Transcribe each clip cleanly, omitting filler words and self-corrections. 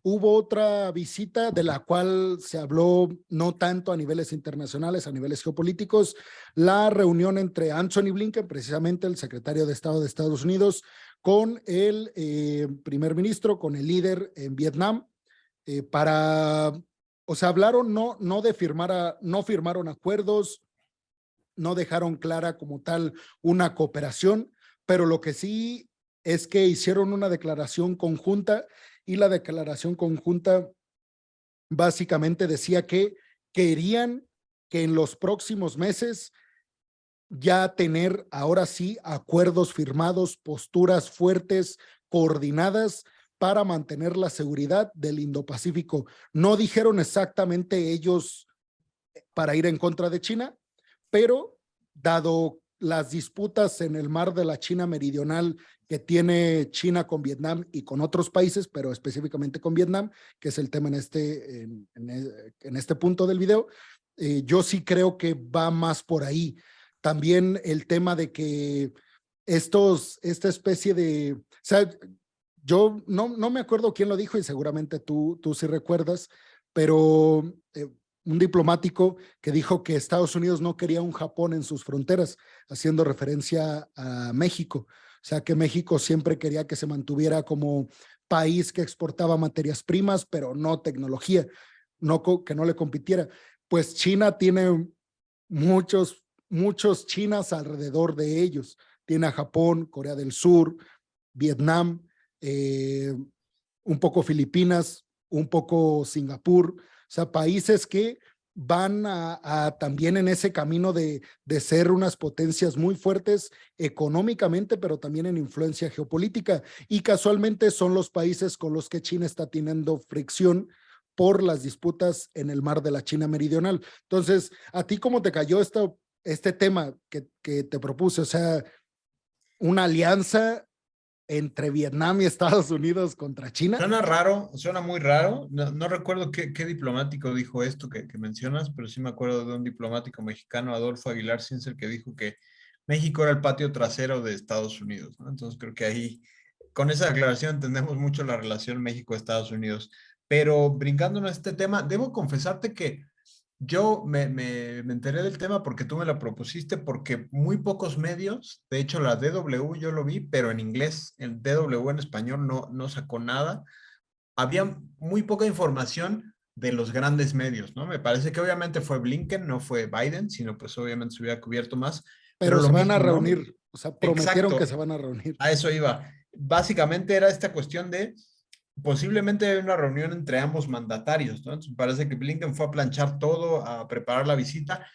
hubo otra visita de la cual se habló no tanto a niveles internacionales, a niveles geopolíticos, la reunión entre Anthony Blinken, precisamente el secretario de Estado de Estados Unidos, con el primer ministro, con el líder en Vietnam, para, o sea, hablaron no de firmar, no firmaron acuerdos, no dejaron clara como tal una cooperación, pero lo que sí es que hicieron una declaración conjunta y la declaración conjunta básicamente decía que querían que en los próximos meses ya tener ahora sí acuerdos firmados, posturas fuertes, coordinadas para mantener la seguridad del Indo-Pacífico. No dijeron exactamente ellos para ir en contra de China, pero dado las disputas en el mar de la China Meridional que tiene China con Vietnam y con otros países, pero específicamente con Vietnam, que es el tema en este punto del video, yo sí creo que va más por ahí. También el tema de que esta especie de, o sea, yo no me acuerdo quién lo dijo y seguramente tú sí recuerdas, pero un diplomático que dijo que Estados Unidos no quería un Japón en sus fronteras, haciendo referencia a México. O sea, que México siempre quería que se mantuviera como país que exportaba materias primas, pero no tecnología, que no le compitiera. Pues China tiene muchos chinas alrededor de ellos. Tiene a Japón, Corea del Sur, Vietnam, eh, un poco Filipinas, un poco Singapur, o sea, países que van también en ese camino de ser unas potencias muy fuertes económicamente, pero también en influencia geopolítica. Y casualmente son los países con los que China está teniendo fricción por las disputas en el mar de la China Meridional. Entonces, ¿a ti cómo te cayó este tema que te propuse? O sea, una alianza entre Vietnam y Estados Unidos contra China. Suena raro, suena muy raro. No recuerdo qué diplomático dijo esto que mencionas, pero sí me acuerdo de un diplomático mexicano, Adolfo Aguilar Cincel, que dijo que México era el patio trasero de Estados Unidos, ¿no? Entonces creo que ahí, con esa aclaración, entendemos mucho la relación México-Estados Unidos. Pero brincándonos a este tema, debo confesarte que yo me enteré del tema porque tú me lo propusiste, porque muy pocos medios, de hecho la DW yo lo vi, pero en inglés, el DW en español no sacó nada. Había muy poca información de los grandes medios, ¿no? Me parece que obviamente fue Blinken, no fue Biden, sino pues obviamente se hubiera cubierto más, pero Pero lo se van a mismo, ¿no? reunir, o sea, prometieron que Exacto, se van a reunir. a eso iba. Básicamente era esta cuestión de posiblemente hay una reunión entre ambos mandatarios, ¿no? Entonces, parece que Blinken fue a planchar todo, a preparar la visita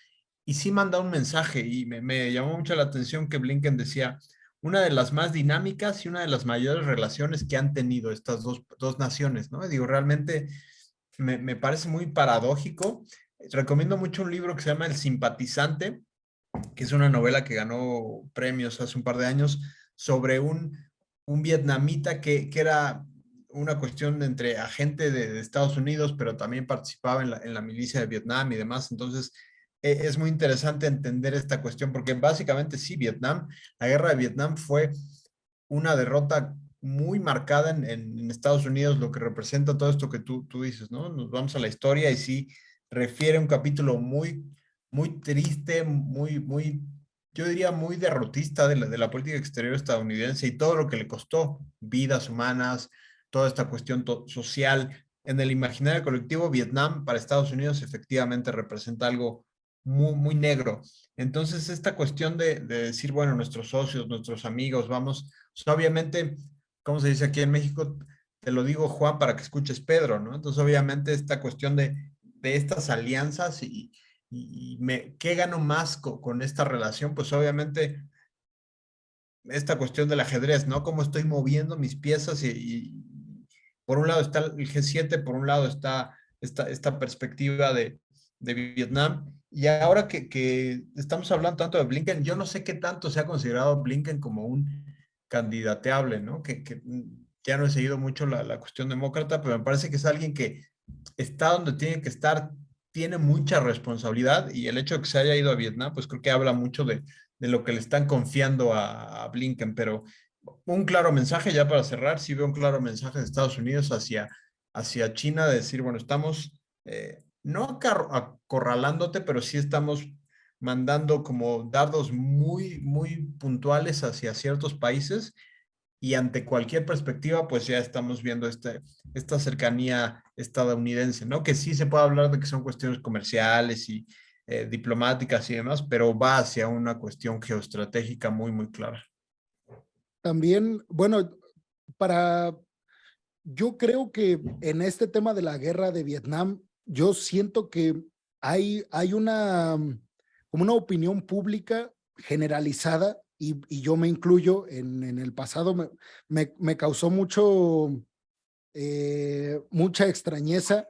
y sí manda un mensaje y me llamó mucho la atención que Blinken decía, una de las más dinámicas y una de las mayores relaciones que han tenido estas dos naciones, ¿no? Digo, realmente me parece muy paradójico. Recomiendo mucho un libro que se llama El Simpatizante, que es una novela que ganó premios hace un par de años sobre un vietnamita que era una cuestión entre agente de Estados Unidos, pero también participaba en la milicia de Vietnam y demás. Entonces, es muy interesante entender esta cuestión, porque básicamente sí, la guerra de Vietnam fue una derrota muy marcada en Estados Unidos, lo que representa todo esto que tú dices, ¿no? Nos vamos a la historia y sí refiere un capítulo muy triste, yo diría muy derrotista de la política exterior estadounidense y todo lo que le costó, vidas humanas, toda esta cuestión social. En el imaginario colectivo, Vietnam para Estados Unidos efectivamente representa algo muy negro. Entonces, esta cuestión de decir, bueno, nuestros socios, nuestros amigos, vamos, o sea, obviamente, como se dice aquí en México, te lo digo, Juan, para que escuches Pedro, ¿no? Entonces, obviamente, esta cuestión de estas alianzas ¿qué gano más con esta relación? Pues obviamente esta cuestión del ajedrez, ¿no? Cómo estoy moviendo mis piezas por un lado está el G7, por un lado está esta perspectiva de Vietnam. Y ahora que estamos hablando tanto de Blinken, yo no sé qué tanto se ha considerado Blinken como un candidateable, ¿no? Que ya no he seguido mucho la cuestión demócrata, pero me parece que es alguien que está donde tiene que estar, tiene mucha responsabilidad y el hecho de que se haya ido a Vietnam, pues creo que habla mucho de lo que le están confiando a Blinken, pero un claro mensaje ya para cerrar, sí veo un claro mensaje de Estados Unidos hacia hacia China, de decir, bueno, estamos no acorralándote, pero sí estamos mandando como dardos muy, muy puntuales hacia ciertos países y ante cualquier perspectiva, pues ya estamos viendo esta cercanía estadounidense, ¿no? Que sí se puede hablar de que son cuestiones comerciales y diplomáticas y demás, pero va hacia una cuestión geoestratégica muy, muy clara. También, bueno, para, yo creo que en este tema de la guerra de Vietnam, yo siento que hay una, como una opinión pública generalizada, y yo me incluyo, en el pasado me causó mucha extrañeza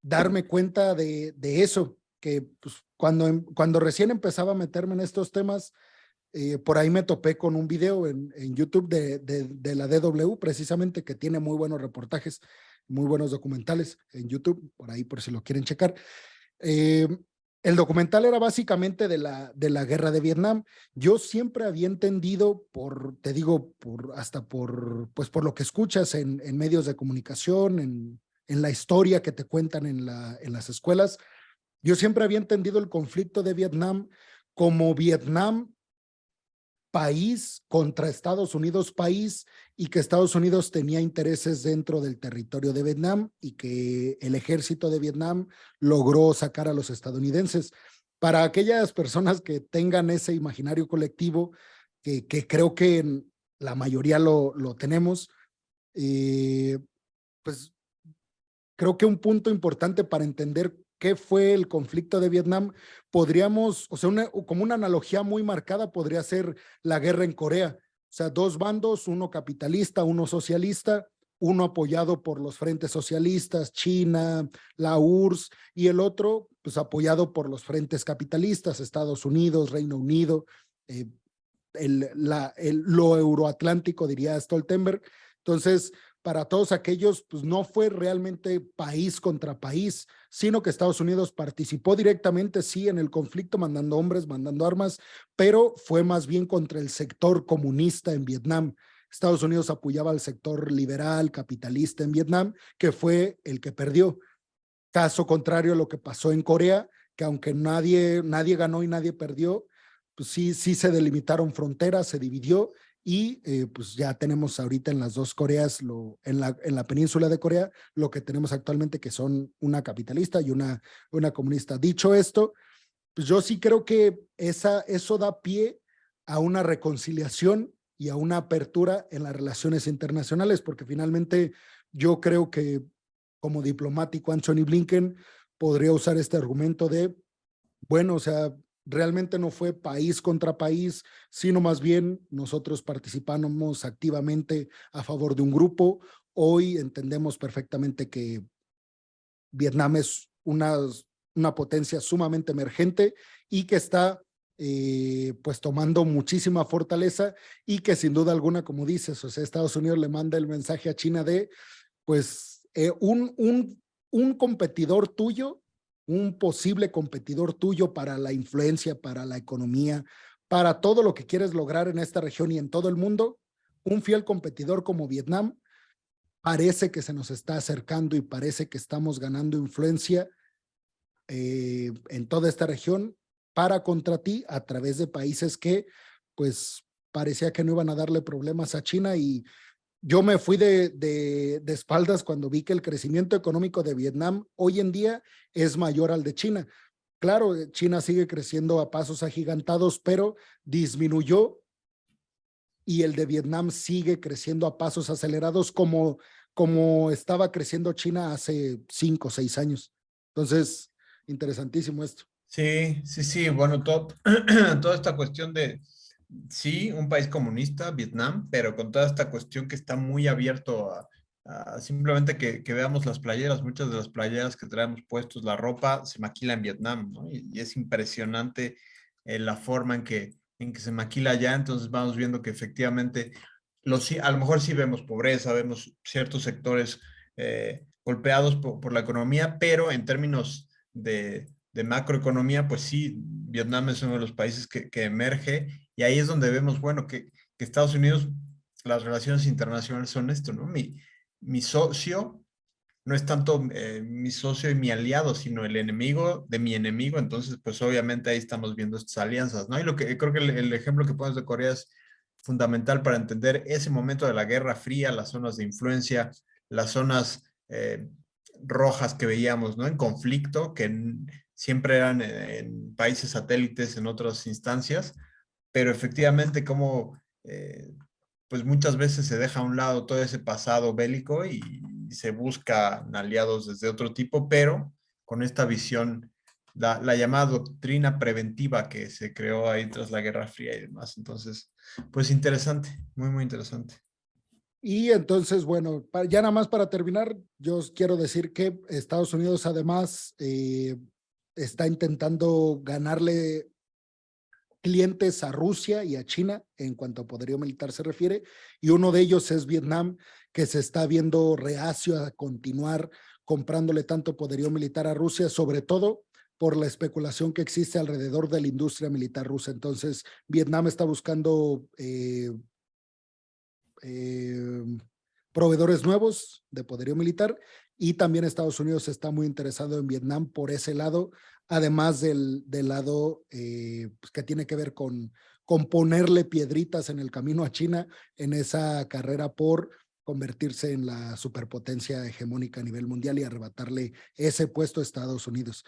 darme cuenta de eso, que pues, cuando recién empezaba a meterme en estos temas, por ahí me topé con un video en YouTube de la DW, precisamente, que tiene muy buenos reportajes, muy buenos documentales en YouTube, por ahí por si lo quieren checar. Eh, el documental era básicamente de la guerra de Vietnam. Yo siempre había entendido, te digo, pues por lo que escuchas en medios de comunicación, en la historia que te cuentan en las escuelas, yo siempre había entendido el conflicto de Vietnam como Vietnam país contra Estados Unidos país, y que Estados Unidos tenía intereses dentro del territorio de Vietnam y que el ejército de Vietnam logró sacar a los estadounidenses. Para aquellas personas que tengan ese imaginario colectivo, que creo que la mayoría lo tenemos, eh, pues creo que un punto importante para entender qué fue el conflicto de Vietnam, podríamos, o sea, como una analogía muy marcada podría ser la guerra en Corea. O sea, dos bandos, uno capitalista, uno socialista, uno apoyado por los frentes socialistas, China, la URSS, y el otro, pues apoyado por los frentes capitalistas, Estados Unidos, Reino Unido, eh, lo euroatlántico, diría Stoltenberg. Entonces, para todos aquellos, pues no fue realmente país contra país, sino que Estados Unidos participó directamente, sí, en el conflicto, mandando hombres, mandando armas, pero fue más bien contra el sector comunista en Vietnam. Estados Unidos apoyaba al sector liberal, capitalista en Vietnam, que fue el que perdió. Caso contrario a lo que pasó en Corea, que aunque nadie ganó y nadie perdió, pues sí se delimitaron fronteras, se dividió, y pues ya tenemos ahorita en las dos Coreas, en la península de Corea, lo que tenemos actualmente, que son una capitalista y una comunista. Dicho esto, pues yo sí creo que eso da pie a una reconciliación y a una apertura en las relaciones internacionales, porque finalmente yo creo que como diplomático Anthony Blinken podría usar este argumento de, bueno, o sea, realmente no fue país contra país, sino más bien nosotros participamos activamente a favor de un grupo. Hoy entendemos perfectamente que Vietnam es una potencia sumamente emergente y que está pues tomando muchísima fortaleza, y que sin duda alguna, como dices, o sea, Estados Unidos le manda el mensaje a China de, pues, un competidor tuyo, un posible competidor tuyo para la influencia, para la economía, para todo lo que quieres lograr en esta región y en todo el mundo, un fiel competidor como Vietnam parece que se nos está acercando y parece que estamos ganando influencia en toda esta región para contra ti, a través de países que pues parecía que no iban a darle problemas a China. Y yo me fui de espaldas cuando vi que el crecimiento económico de Vietnam hoy en día es mayor al de China. Claro, China sigue creciendo a pasos agigantados, pero disminuyó, y el de Vietnam sigue creciendo a pasos acelerados, como estaba creciendo China hace 5 o 6 años. Entonces, interesantísimo esto. Sí, sí, sí, bueno, toda esta cuestión de, sí, un país comunista, Vietnam, pero con toda esta cuestión que está muy abierto a simplemente que veamos las playeras, muchas de las playeras que traemos puestos, la ropa se maquila en Vietnam, ¿no? Y es impresionante la forma en que se maquila allá, entonces vamos viendo que efectivamente, a lo mejor sí vemos pobreza, vemos ciertos sectores golpeados por la economía, pero en términos de macroeconomía, pues sí, Vietnam es uno de los países que emerge y ahí es donde vemos, bueno, que Estados Unidos, las relaciones internacionales son esto, ¿no? Mi socio no es tanto mi socio y mi aliado, sino el enemigo de mi enemigo. Entonces, pues obviamente ahí estamos viendo estas alianzas, ¿no? Y lo que creo que el ejemplo que pones de Corea es fundamental para entender ese momento de la Guerra Fría, las zonas de influencia, las zonas rojas que veíamos, ¿no? En conflicto, que siempre eran en países satélites, en otras instancias, pero efectivamente como pues muchas veces se deja a un lado todo ese pasado bélico y se busca aliados desde otro tipo, pero con esta visión, la llamada doctrina preventiva que se creó ahí tras la Guerra Fría y demás. Entonces, pues interesante, muy, muy interesante. Y entonces, bueno, ya nada más para terminar, yo os quiero decir que Estados Unidos además está intentando ganarle clientes a Rusia y a China en cuanto a poderío militar se refiere, y uno de ellos es Vietnam, que se está viendo reacio a continuar comprándole tanto poderío militar a Rusia, sobre todo por la especulación que existe alrededor de la industria militar rusa. Entonces, Vietnam está buscando eh, proveedores nuevos de poderío militar, y también Estados Unidos está muy interesado en Vietnam por ese lado, además del lado pues que tiene que ver con ponerle piedritas en el camino a China en esa carrera por convertirse en la superpotencia hegemónica a nivel mundial y arrebatarle ese puesto a Estados Unidos.